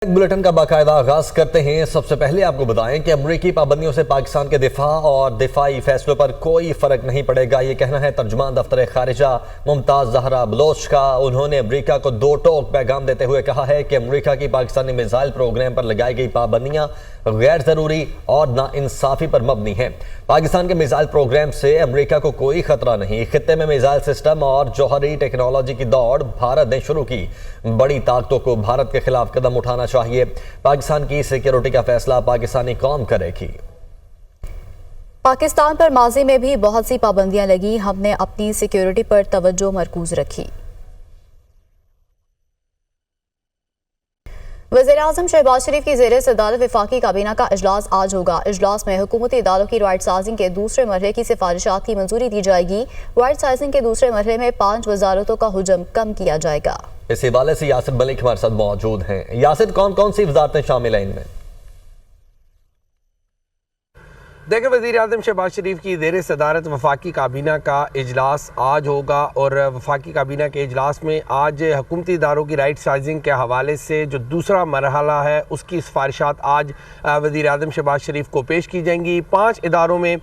Bulletin کا باقاعدہ آغاز کرتے ہیں۔ سب سے پہلے آپ کو بتائیں کہ امریکی پابندیوں سے پاکستان کے دفاع اور دفاعی فیصلوں پر کوئی فرق نہیں پڑے گا، یہ کہنا ہے ترجمان دفتر خارجہ ممتاز زہرا بلوچ کا۔ انہوں نے امریکہ کو دو ٹوک پیغام دیتے ہوئے کہا ہے کہ امریکہ کی پاکستانی میزائل پروگرام پر لگائی گئی پابندیاں غیر ضروری اور ناانصافی پر مبنی ہیں۔ پاکستان کے میزائل پروگرام سے امریکہ کو کوئی خطرہ نہیں۔ خطے میں میزائل سسٹم اور جوہری ٹیکنالوجی کی دوڑ بھارت نے شروع کی۔ بڑی طاقتوں کو بھارت کے خلاف قدم اٹھانا چاہیے۔ پاکستان کی سیکیورٹی کا فیصلہ پاکستانی قوم کرے گی۔ پاکستان پر ماضی میں بھی بہت سی پابندیاں لگیں، ہم نے اپنی سیکیورٹی پر توجہ مرکوز رکھی۔ وزیراعظم شہباز شریف کی زیر صدارت وفاقی کابینہ کا اجلاس آج ہوگا۔ اجلاس میں حکومتی اداروں کی رائٹ سائزنگ کے دوسرے مرحلے کی سفارشات کی منظوری دی جائے گی۔ رائٹ سائزنگ کے دوسرے مرحلے میں 5 وزارتوں کا حجم کم کیا جائے گا۔ اس حوالے سے یاسر ملک ہمارے ساتھ موجود ہیں۔ یاسر، کون کون سی وزارتیں شامل ہیں ان میں؟ دیکھیں، وزیر اعظم شہباز شریف کی زیر صدارت وفاقی کابینہ کا اجلاس آج ہوگا، اور وفاقی کابینہ کے اجلاس میں آج حکومتی اداروں کی رائٹ سائزنگ کے حوالے سے جو دوسرا مرحلہ ہے اس کی سفارشات آج وزیر اعظم شہباز شریف کو پیش کی جائیں گی۔ 5 اداروں میں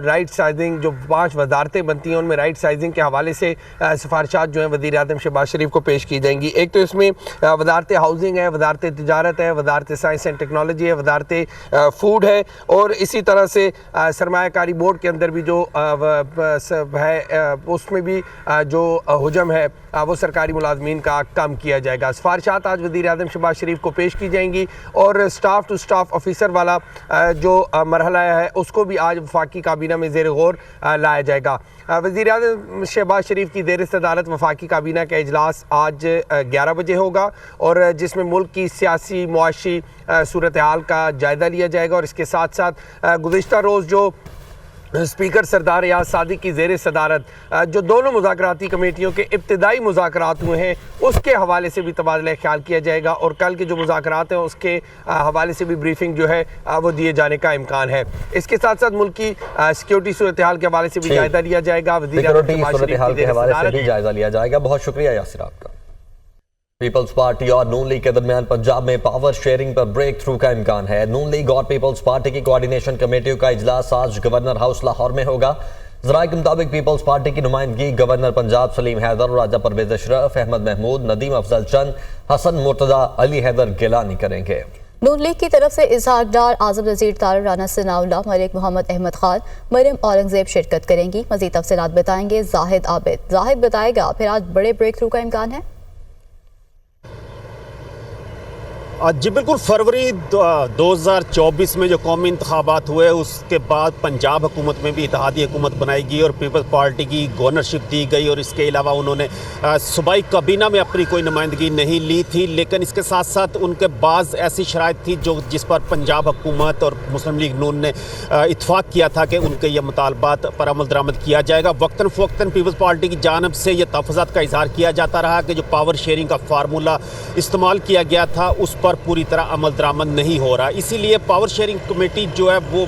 رائٹ سائزنگ، جو 5 وزارتیں بنتی ہیں ان میں رائٹ سائزنگ کے حوالے سے سفارشات جو ہیں وزیر اعظم شہباز شریف کو پیش کی جائیں گی۔ ایک تو اس میں وزارت ہاؤسنگ ہے، وزارت تجارت ہے، وزارت سائنس اینڈ ٹیکنالوجی ہے، وزارت فوڈ ہے، اور اسی طرح سے سرمایہ کاری بورڈ کے اندر بھی جو ہے اس میں بھی جو حجم ہے وہ سرکاری ملازمین کا کم کیا جائے گا۔ سفارشات آج وزیر اعظم شہباز شریف کو پیش کی جائیں گی، اور سٹاف ٹو سٹاف آفیسر والا جو مرحلہ ہے اس کو بھی آج وفاقی کابینہ میں زیر غور لایا جائے گا۔ وزیر اعظم شہباز شریف کی زیر صدارت وفاقی کابینہ کا اجلاس آج 11 بجے ہوگا، اور جس میں ملک کی سیاسی معاشی صورتحال کا جائزہ لیا جائے گا۔ اور اس کے ساتھ ساتھ گزشتہ روز جو اسپیکر سردار ایاز صادق کی زیر صدارت جو دونوں مذاکراتی کمیٹیوں کے ابتدائی مذاکرات ہوئے ہیں اس کے حوالے سے بھی تبادلہ خیال کیا جائے گا، اور کل کے جو مذاکرات ہیں اس کے حوالے سے بھی بریفنگ جو ہے وہ دیے جانے کا امکان ہے۔ اس کے ساتھ ساتھ ملک کی سیکیورٹی صورتحال کے حوالے سے بھی جائزہ لیا جائے گا۔ سیکیورٹی صورتحال کے حوالے سے بھی جائزہ لیا جائے گا۔ بہت شکریہ یاسر آپ کا۔ پیپلز پارٹی اور نون لیگ کے درمیان پنجاب میں پاور شیئرنگ پر بریک تھرو کا امکان ہے۔ نون لیگ اور پیپلز پارٹی کی کوارڈینیشن کمیٹیوں کا اجلاس آج گورنر ہاؤس لاہور میں ہوگا۔ ذرائع کے مطابق پیپلز پارٹی کی نمائندگی گورنر پنجاب سلیم حیدر اور راجہ پرویز اشرف، احمد محمود، ندیم افضل چند، حسن مرتضی، علی حیدر گیلانی کریں گے۔ نون لیگ کی طرف سے اسحاق ڈار، اعظم نذیر طارق، رانا ثناء اللہ، ملک محمد احمد خان، مریم اورنگزیب شرکت کریں گی۔ مزید تفصیلات بتائیں گے زاہد عابد۔ زاہد بتائے گا پھر آج بڑے بریک تھرو کا امکان ہے؟ جی بالکل، فروری 2024 میں جو قومی انتخابات ہوئے اس کے بعد پنجاب حکومت میں بھی اتحادی حکومت بنائی گئی اور پیپلز پارٹی کی گورنرشپ دی گئی، اور اس کے علاوہ انہوں نے صوبائی کابینہ میں اپنی کوئی نمائندگی نہیں لی تھی، لیکن اس کے ساتھ ساتھ ان کے بعض ایسی شرائط تھی جس پر پنجاب حکومت اور مسلم لیگ نون نے اتفاق کیا تھا کہ ان کے یہ مطالبات پر عمل درآمد کیا جائے گا۔ وقتاً فوقتاً پیپلز پارٹی کی جانب سے یہ تحفظات کا اظہار کیا جاتا رہا کہ جو پاور شیئرنگ کا فارمولہ استعمال کیا گیا تھا اس پر پوری طرح عمل درآمد نہیں ہو رہا، اسی لیے پاور شیئرنگ کمیٹی جو ہے وہ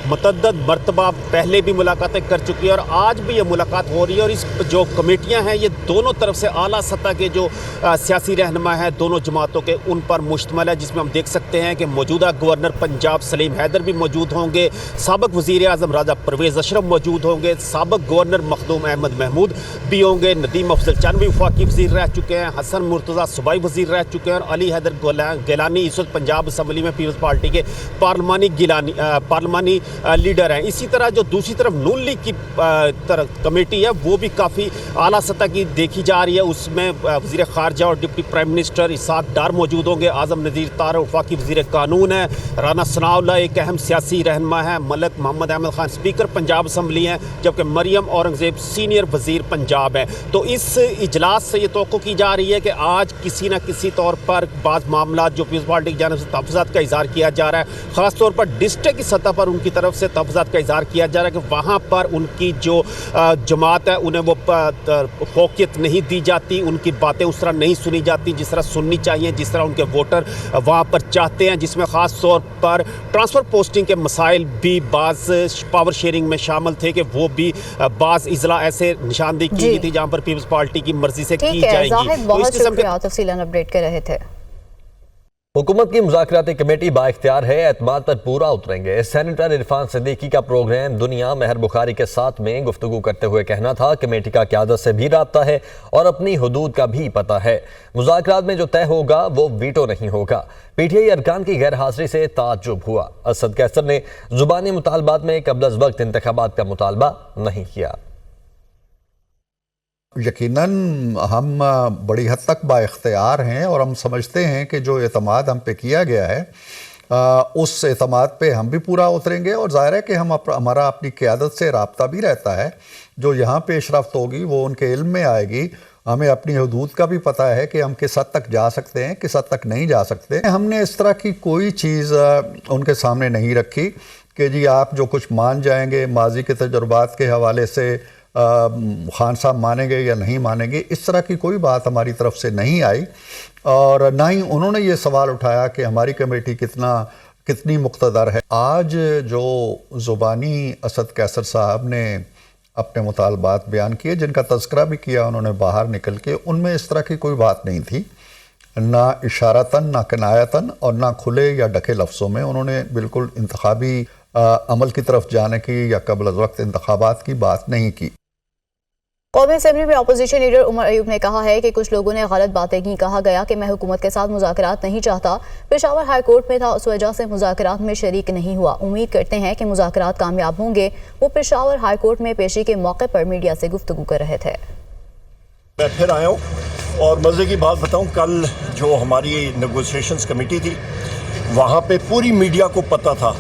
متعدد مرتبہ پہلے بھی ملاقاتیں کر چکی ہے، اور آج بھی یہ ملاقات ہو رہی ہے۔ اور اس جو کمیٹیاں ہیں یہ دونوں طرف سے اعلیٰ سطح کے جو سیاسی رہنما ہیں دونوں جماعتوں کے ان پر مشتمل ہے، جس میں ہم دیکھ سکتے ہیں کہ موجودہ گورنر پنجاب سلیم حیدر بھی موجود ہوں گے، سابق وزیر اعظم راجہ پرویز اشرف موجود ہوں گے، سابق گورنر مخدوم احمد محمود بھی ہوں گے، ندیم افضل چند بھی وفاقی وزیر رہ چکے ہیں، حسن مرتضی صوبائی وزیر رہ چکے ہیں، اور علی حیدر گیلانی اس وقت پنجاب اسمبلی میں پیپلز پارٹی کے پارلیمانی لیڈر ہیں۔ اسی طرح جو دوسری طرف نون لیگ کی کمیٹی ہے وہ بھی کافی اعلیٰ سطح کی دیکھی جا رہی ہے، اس میں وزیر خارجہ اور deputy prime minister Ishaq Dar موجود ہوں گے، اعظم نذیر طارق وفاقی وزیر قانون ہے، رانا ثناء اللہ ایک اہم سیاسی رہنما ہے، ملک محمد احمد خان اسپیکر پنجاب اسمبلی ہیں، جبکہ مریم اورنگزیب سینئر وزیر پنجاب ہیں۔ تو اس اجلاس سے یہ توقع کی جا رہی ہے کہ آج کسی نہ کسی طور پر بعض معاملات جو پیپلز پارٹی کی جانب سے تحفظات کا اظہار کیا جا رہا ہے، خاص طور پر ڈسٹرکٹ کی سطح پر ان کی طرف سے تحفظات کا اظہار کیا جا رہا ہے کہ وہاں پر ان کی جو جماعت ہے انہیں وہ فوقیت نہیں دی جاتی، ان کی باتیں اس طرح نہیں سنی جاتی جس طرح سننی چاہیے، جس طرح ان کے ووٹر وہاں پر چاہتے ہیں، جس میں خاص طور پر ٹرانسفر پوسٹنگ کے مسائل بھی بعض پاور شیئرنگ میں شامل تھے کہ وہ بھی بعض اضلاع ایسے نشاندہی کی گئی تھی جہاں پر پیپلز پارٹی کی مرضی سے کی جائے گی۔ بہت شکریہ، تفصیلاً اپڈیٹ کر رہے تھے۔ हुकूमत की मुज़ाकराती कमेटी बाइख्तियार है, एतमाद पर पूरा उतरेंगे। सेनेटर इरफान सिद्दीकी का प्रोग्राम दुनिया महर बुखारी के साथ में गुफ्तगू करते हुए कहना था कमेटी का क़यादत से भी राब्ता है और अपनी हुदूद का भी पता है। मुज़ाकरात में जो तय होगा वो वीटो नहीं होगा। पीटीआई अरकान की गैर हाजिरी से ताज्जुब हुआ। असद कैसर ने ज़ुबानी मुतालबात में क़ब्ल अज़ वक्त इंतखाबात का मुतालबा नहीं किया। यकीनन हम बड़ी हद तक बाइख्तियार हैं और हम समझते हैं कि जो एतमाद हम पे किया गया है उस एतमाद पे हम भी पूरा उतरेंगे और ज़ाहिर है कि हमारा अपनी क़यादत से राब्ता भी रहता है। जो यहाँ पेशरफ्त होगी वो उनके इल्म में आएगी। हमें अपनी हदूद का भी पता है कि हम किस हद तक जा सकते हैं, किस हद तक नहीं जा सकते। हमने इस तरह की कोई चीज़ उनके सामने नहीं रखी कि जी आप जो कुछ मान जाएंगे माजी के तजुर्बात के हवाले से खान साहब मानेंगे या नहीं मानेंगे, इस तरह की कोई बात हमारी तरफ से नहीं आई। और ना ही उन्होंने ये सवाल उठाया कि हमारी कमेटी कितनी मुक़्तदर है। आज जो ज़ुबानी असद कैसर साहब ने अपने मुतालबात बयान किए, जिनका तज़किरा भी किया उन्होंने बाहर निकल के, उनमें इस तरह की कोई बात नहीं थी, ना इशारतन ना किनायतन और ना खुले या ढके लफ्ज़ों में। उन्होंने बिल्कुल इंतखाबी अमल की तरफ जाने की या क़ब्ल अज़ वक्त इंतखाबात की बात नहीं की। कौमी असेंबली में अपोजिशन लीडर उमर अयूब ने कहा है कि कुछ लोगों ने गलत बातें की। कहा गया कि मैं हुकूमत के साथ मुज़ाकरात नहीं चाहता, पेशावर हाई कोर्ट में था, उस वजह से मुज़ाकरात में शरीक नहीं हुआ। उम्मीद करते हैं कि मुज़ाकरात कामयाब होंगे। वो पेशावर हाई कोर्ट में पेशी के मौके पर मीडिया से गुफ्तगू कर रहे थे। मैं फिर आया हूँ और मज़े की बात बताऊँ, कल जो हमारी नेगोशिएशंस कमेटी थी वहाँ पे पूरी मीडिया को पता था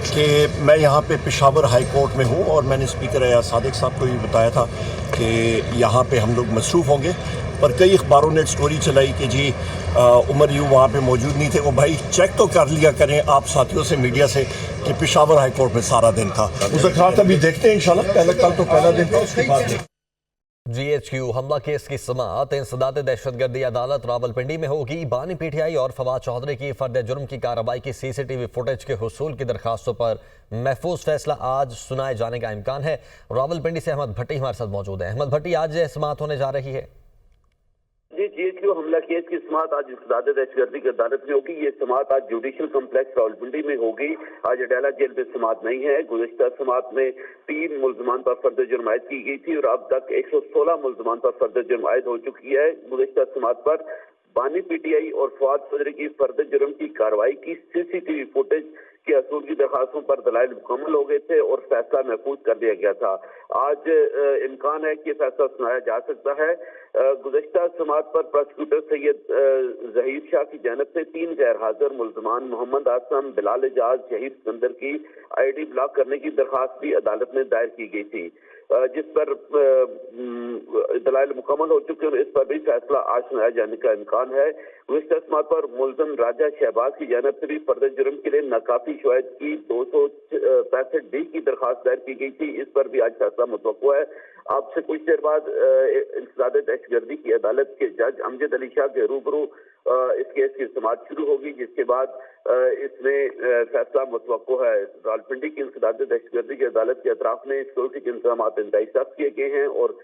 कि मैं यहाँ पे पेशावर हाई कोर्ट में हूँ और मैंने स्पीकर अयाज सादिक साहब को भी बताया था कि यहाँ पे हम लोग मसरूफ़ होंगे। पर कई अखबारों ने स्टोरी चलाई कि जी उमर यूं वहाँ पे मौजूद नहीं थे। वो भाई चेक तो कर लिया करें आप साथियों से, मीडिया से, कि पेशावर हाई कोर्ट में सारा दिन था। मुज़ाकरात अभी देखते हैं इंशाल्लाह, कल तो पहला दिन था, उसके बाद GHQ हमला केस की समाअत इंसदाद दहशतगर्दी अदालत रावलपिंडी में होगी। बानी पीटीआई और फवाद चौधरी की फर्द जुर्म की कार्रवाई की CCTV फुटेज के हुसूल की दरखास्तों पर महफूज फैसला आज सुनाए जाने का इम्कान है। रावलपिंडी से अहमद भट्टी हमारे साथ मौजूद है। अहमद भट्टी, आज समाअत होने जा रही है। जी, GHQ हमला केस की समाअत आज इंसदाद दहशतगर्दी की अदालत में होगी। ये समाअत आज जुडिशल कम्प्लेक्स रावलपिंडी में होगी। आज अडेला जेल में समाअत नहीं है। गुज़िश्ता समाअत में 3 मुल्ज़मान पर फर्द जुर्म आयद की गई थी और अब तक 116 मुल्ज़मान पर फर्द जुर्म आयद हो चुकी है। गुज़िश्ता समाअत पर बानी पीटीआई और फवाद चौधरी की फर्द जुर्म की कार्रवाई की CCTV फुटेज के असूल की दरखास्तों पर दलाइल मुकम्मल हो गए थे और फैसला महफूज कर दिया गया था। आज इम्कान है कि फैसला सुनाया जा सकता है। गुज़श्ता समाअत पर प्रोसिक्यूटर सैयद ज़हीर शाह की जानिब से 3 गैर हाजिर मुल्ज़मान मोहम्मद आसम, बिलाल एजाज, शहीद सिकंदर की ID ब्लॉक करने की दरखास्त भी अदालत में दायर की गई थी, जिस पर दलाइल मुकम्मल हो चुके हैं। इस पर भी फैसला आज सुनाया जाने का इम्कान है। गुज़श्ता समाअत पर मुल्ज़म राजा शहबाज की जानिब से भी फर्द जुर्म के लिए नाकाफी शवाहिद की 265D की दरखास्त दायर की गई थी। इस पर भी आज फैसला मुतवक्को है। अब से कुछ देर बाद इंसदाद दहशतगर्दी की अदालत के जज अमजद अली शाह के रूबरू इस केस की समाअत शुरू होगी, जिसके बाद इसमें फैसला मुतवक्को है। रावलपिंडी की इंसदाद दहशतगर्दी की अदालत के अतराफ में सिक्योरिटी के इंतजाम इंतहाई सख्त किए गए हैं और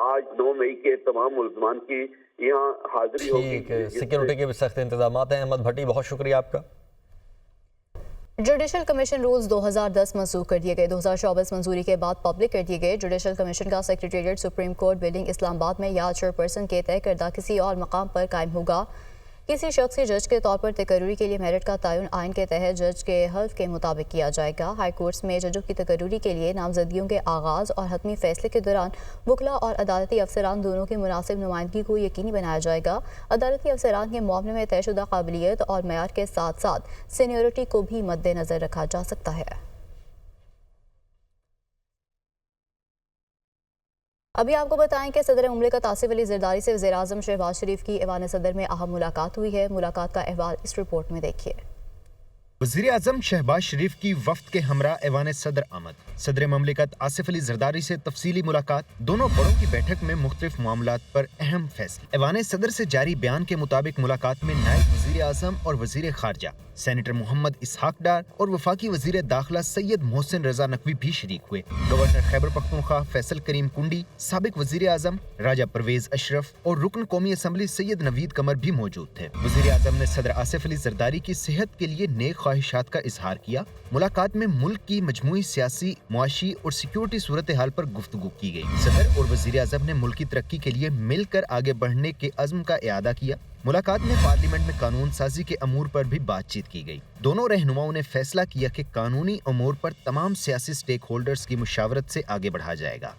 आज 9 मई के तमाम मुल्ज़मान की यहाँ हाजिरी होगी। सिक्योरिटी के भी सख्त इंतजाम हैं। अहमद भट्टी, बहुत शुक्रिया आपका। जुडिशल कमीशन रूल्स 2010 मंसूख कर दिए गए। 2024 मंजूरी के बाद पब्लिक कर दिए गए। जुडिशल कमीशन का secretariat supreme court building Islamabad में या चेयरपर्सन के तय करदा किसी और मकाम पर कायम होगा। किसी शख्स के जज के तौर पर तकर्रुरी के लिए मेरिट का तयन आइन के तहत जज के हल्फ के मुताबिक किया जाएगा। हाई कोर्ट्स में जजों की तकर्रुरी के लिए नामजदगियों के आगाज़ और हतमी फैसले के दौरान वकला और अदालती अफसरान दोनों की मुनासिब नुमाइंदगी को यकीनी बनाया जाएगा। अदालती अफसरान के मामले में तयशुदा काबिलियत और मेयार के साथ साथ सीनियरिटी को भी मद्देनजर रखा जा सकता है। अभी आपको बताएं कि सदर मुमलिकत आसिफ अली ज़रदारी से वज़ीर-ए-आज़म शहबाज शरीफ की ऐवान सदर में अहम मुलाकात हुई है। मुलाकात का अहवाल इस रिपोर्ट में देखिए। वज़ीर आज़म शहबाज शरीफ की वफ्द के हमरा ऐवान सदर आमद। सदर ममलिकत आसिफ अली जरदारी से तफसीली मुलाकात। दोनों बड़ों की बैठक में मुख्तलिफ मामलात पर अहम फैसले। ऐवान सदर से जारी बयान के मुताबिक मुलाकात में नायब वज़ीर आज़म और वज़ीर खारजा सेनेटर मोहम्मद इसहाक डार और वफाकी वज़ीर दाखिला सैयद मोहसिन रजा नकवी भी शरीक हुए। गवर्नर खैबर पख्तूनख्वा फैसल करीम कुंडी, साबिक वज़ीर आज़म राजा परवेज अशरफ और रुकन कौमी असम्बली सैयद नवीद कमर भी मौजूद थे। वज़ीर आज़म ने सदर आसिफ अली जरदारी की सेहत के लिए नेक ख्वाहिशात का इजहार किया। मुलाकात में मुल्क की मजमूई सियासी, मुआशी और सिक्योरिटी सूरत हाल पर गुफ्तगू की गई। सदर और वज़ीर आज़म ने मुल्क की तरक्की के लिए मिलकर आगे बढ़ने के अज़्म का इआदा किया। मुलाकात में पार्लियामेंट में कानून साजी के अमूर पर भी बातचीत की गई। दोनों रहनुमाओं ने फैसला किया कि कानूनी अमूर पर तमाम सियासी स्टेक होल्डर्स की मुशावरत से आगे बढ़ा जाएगा।